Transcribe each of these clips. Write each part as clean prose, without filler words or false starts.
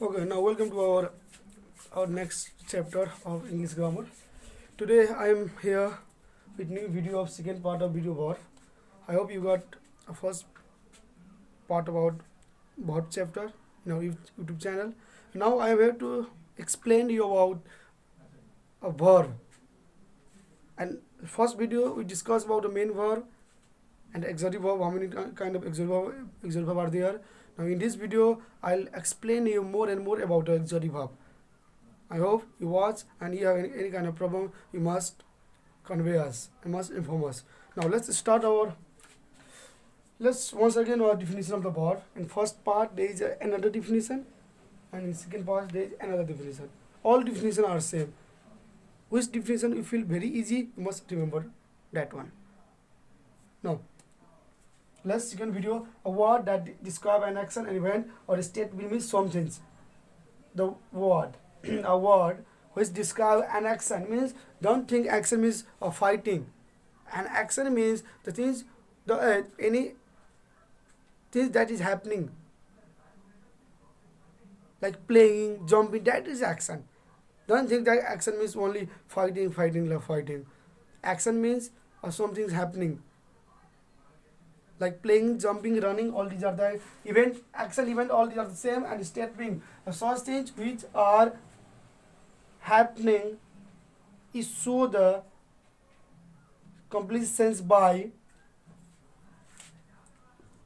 Okay, now welcome to our next chapter of English grammar. Today I am here with new video of second part of video verb. I hope you got a first part about verb chapter in our YouTube channel. Now I am here to explain you about a verb. And first video we discussed about the main verb and auxiliary verb. How many kind of auxiliary verb are there? Now in this video I'll explain you more and more about the auxiliary verb. I hope you watch, and you have any kind of problem, you must convey us, you must inform us. Now let's start let's once again our definition of the verb. In first part there is another definition, and in second part there is another definition. All definitions are same. Which definition you feel very easy, you must remember that one. Now let's second video, a word that describe an action, an event, or a state will mean something. The word a word which describe an action means, don't think action means fighting. An action means the things, any things that is happening, like playing, jumping, that is action. Don't think that action means only fighting. Action means something is happening, like playing, jumping, running. All these are the event, action, event. All these are the same. And state being such things which are happening is show the complete sense by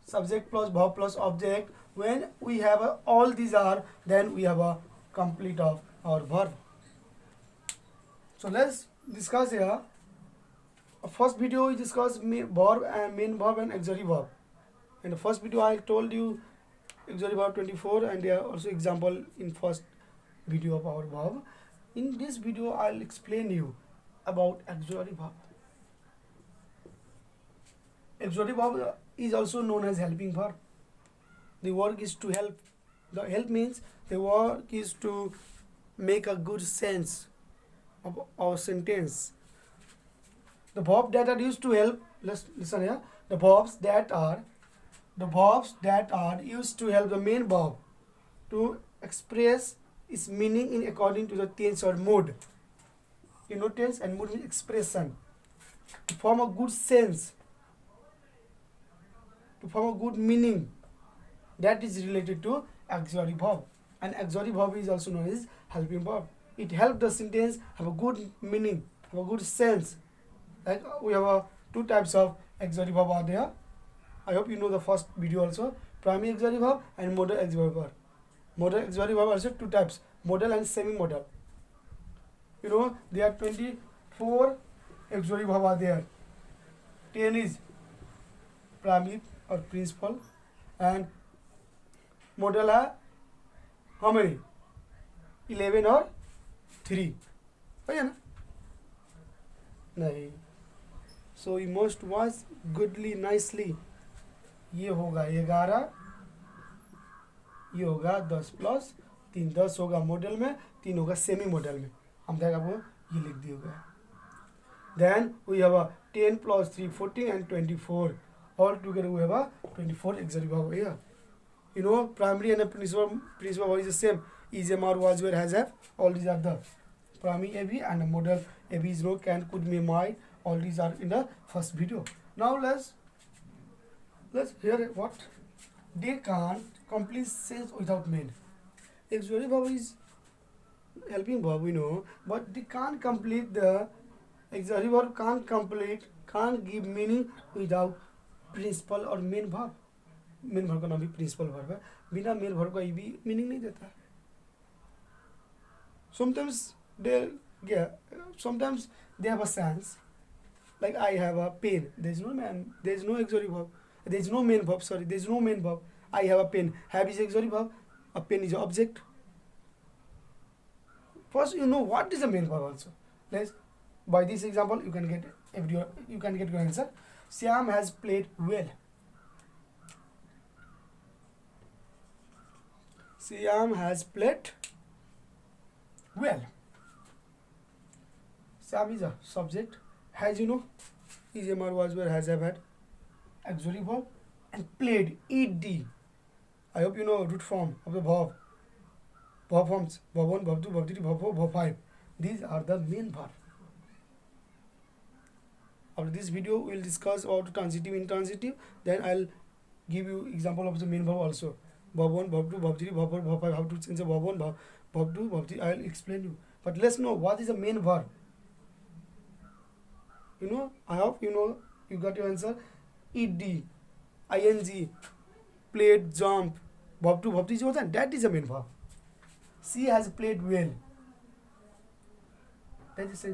subject plus verb plus object. When we have all these are, then we have a complete of our verb. So let's discuss here. First video we discussed main verb and auxiliary verb. In the first video I told you auxiliary verb 24, and there are also example in first video of our verb. In this video I'll explain you about auxiliary verb. Auxiliary verb is also known as helping verb. The work is to help. The help means the work is to make a good sense of our sentence. The verbs that are used to help, let's listen here. The verbs that are used to help the main verb to express its meaning in according to the tense or mood. You know, tense and mood means expression. To form a good sense, to form a good meaning, that is related to auxiliary verb. And auxiliary verb is also known as helping verb. It helps the sentence have a good meaning, have a good sense. Like we have two types of auxiliary verb are there. I hope you know the first video also. Primary auxiliary verb and modal auxiliary verb. Modal auxiliary verb also two types, modal and semi-modal. You know, there are 24 auxiliary verb are there. 10 is primary or principal, and modal are how many? 11 or 3. Oh yeah, नहीं. So you must watch goodly nicely. ये होगा 11, ये होगा 10 plus 3, 10 होगा model में, 3 होगा semi model में. हम देखा वो ये लिख दिया गया. Then we have a 10 plus 3, 14 and 24. All together we have a 24 auxiliary verb here. You know, primary and principal verb is the same. Is, am, are, was, were, has, have. All these are the primary AB, and the modal AB is no, can, could, may, might. All these are in the first video. Now let's hear what they can't complete sense without main. Auxiliary verb is helping verb, we know, but they can't complete the auxiliary verb can't give meaning without principal or main verb. Main verb का नाम भी principal verb है. बिना main verb का ये भी meaning नहीं देता है. Sometimes they have a sense, like I have a pen. There is no auxiliary verb. There is no main verb. Sorry, there is no main verb. I have a pen. Have is auxiliary verb. A pen is an object. First, you know what is a main verb also. Let's, by this example, you can get your answer. Syam has played well. Syam has played well. Syam is a subject. Has, you know, is, am, are, was, were, has, have, had. Auxiliary verb. And played, ed. I hope you know root form of the verb. verb forms, verb 1, verb 2, verb 3, verb 4, verb 5. These are the main verb. After this video, we will discuss about transitive, intransitive. Then I'll give you example of the main verb also. Verb 1, verb 2, verb 3, verb 4, verb 5. How to change the verb 1, verb 2, verb 3. I'll explain you. But let's know what is the main verb. You know, I hope you know, you got your answer. ed, ing, played, jump, verb 2, verb 3 जो होता है, that is the main verb. She has played well. That is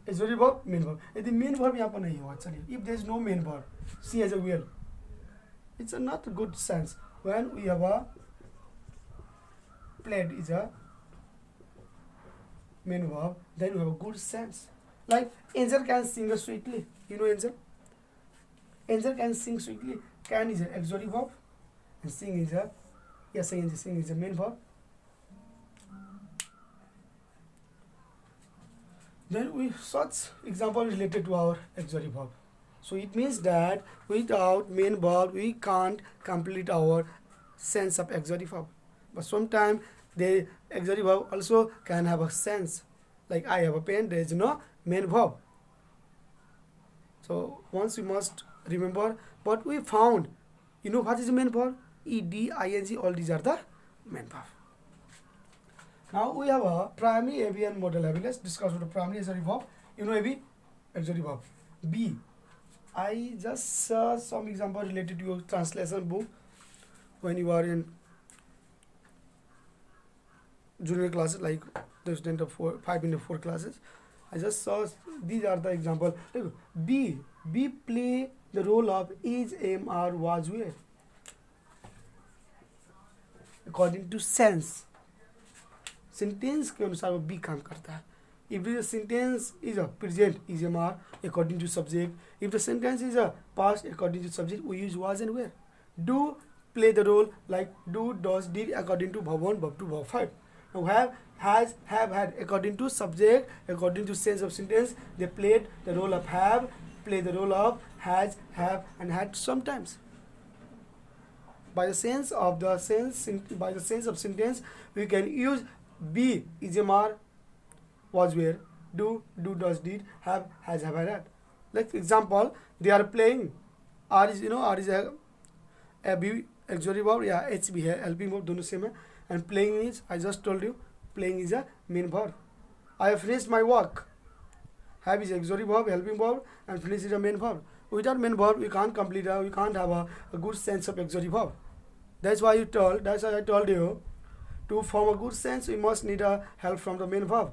auxiliary verb, main verb. यदि main verb यहाँ पर नहीं हुआ, चलिए, if there is no main verb, she has a well, it's a not a good sense. When we have a played is a main verb, then we have a good sense. Like Angel can sing sweetly. You know Angel? Angel can sing sweetly. Can is an auxiliary verb, and sing is a, yes, sing is a main verb. Then we such example related to our auxiliary verb. So it means that without main verb we can't complete our sense of auxiliary verb. But sometimes the auxiliary verb also can have a sense. Like I have a pen, there is no main verb. So once we must remember, but we found, you know what is the main verb? ed, ing, all these are the main verb. Now we have a primary, AB and modal AB. Let's discuss what the primary auxiliary verb. You know AB, auxiliary verb. B. I just saw some example related to your translation book when you are in junior classes, like the student of 5 into 4 classes. I just saw these are the example. Look, B play the role of is, am, are, was, were according to sense. Sentence के अनुसार वो B काम करता है. If the sentence is a present, is, am, are according to subject. If the sentence is a past, according to subject, we use was and were. Do play the role like do, does, did according to verb 1, verb 2, verb 5. Now have, has, have, had according to subject, according to sense of sentence. They played the role of have, play the role of has, have, and had sometimes. By the sense of sentence, we can use be, is, am, are, was, were, do, does, did, have, has, have, had. Like for example, they are playing. R is, R is a B auxiliary verb, yeah, HB है, helping verb दोनों same है. And playing is, I just told you, playing is a main verb. I have finished my work. Have is auxiliary verb, helping verb, and finish is a main verb. Without main verb, we can't complete. We can't have a good sense of auxiliary verb. That's why I told you. To form a good sense, we must need a help from the main verb.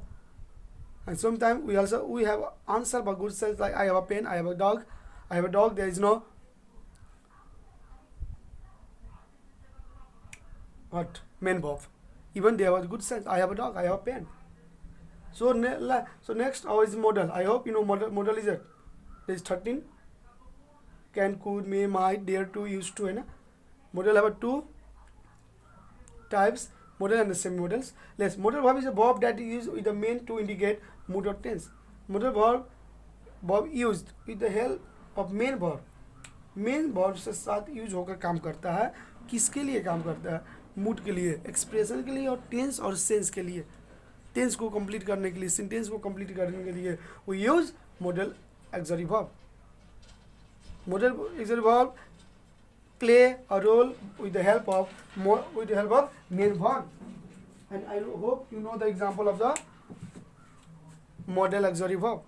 And sometimes we have answer for good sense, like I have a pen, I have a dog. I have a dog, there is no what main verb. Even they have a good sense. I have a dog, I have a pen. So next our is modal. I hope you know modal is it. There is 13. Can, could, may, might, dare to, used to, है ना. Modal have a 2 types. Modal and the semi-modals. Let's modal verb is a verb that is used with the main to indicate mood or tense. Modal verb used with the help of main verb. Main verb से साथ use होकर काम करता है. किसके लिए काम करता है? मूड के लिए, एक्सप्रेशन के लिए और टेंस और सेंस के लिए. टेंस को कंप्लीट करने के लिए, सेंटेंस को कंप्लीट करने के लिए वो use model auxiliary verb. Model auxiliary verb play a role with the help of main verb. And I hope you know the example of the modal auxiliary verb.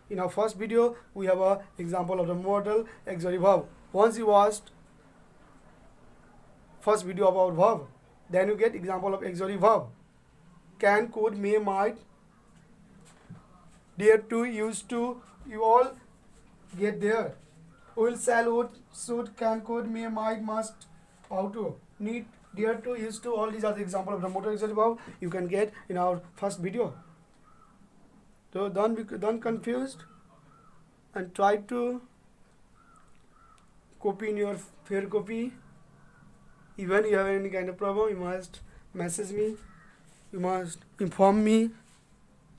In our first video, we have an example of the modal auxiliary verb. Once you watched first video about verb, then you get example of auxiliary verb. Can, could, may, might, dare to, used to, you all get there. Will, shall, would, should, can, could, may, might, must, how to, need, dare to, used to, all these are the example of the modal auxiliary verb you can get in our first video. So don't confused and try to copy in your fair copy. Even you have any kind of problem, you must message me, you must inform me,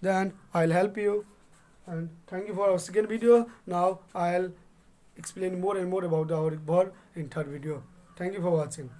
then I'll help you. And thank you for our second video. Now I'll explain more and more about our verb in third video. Thank you for watching.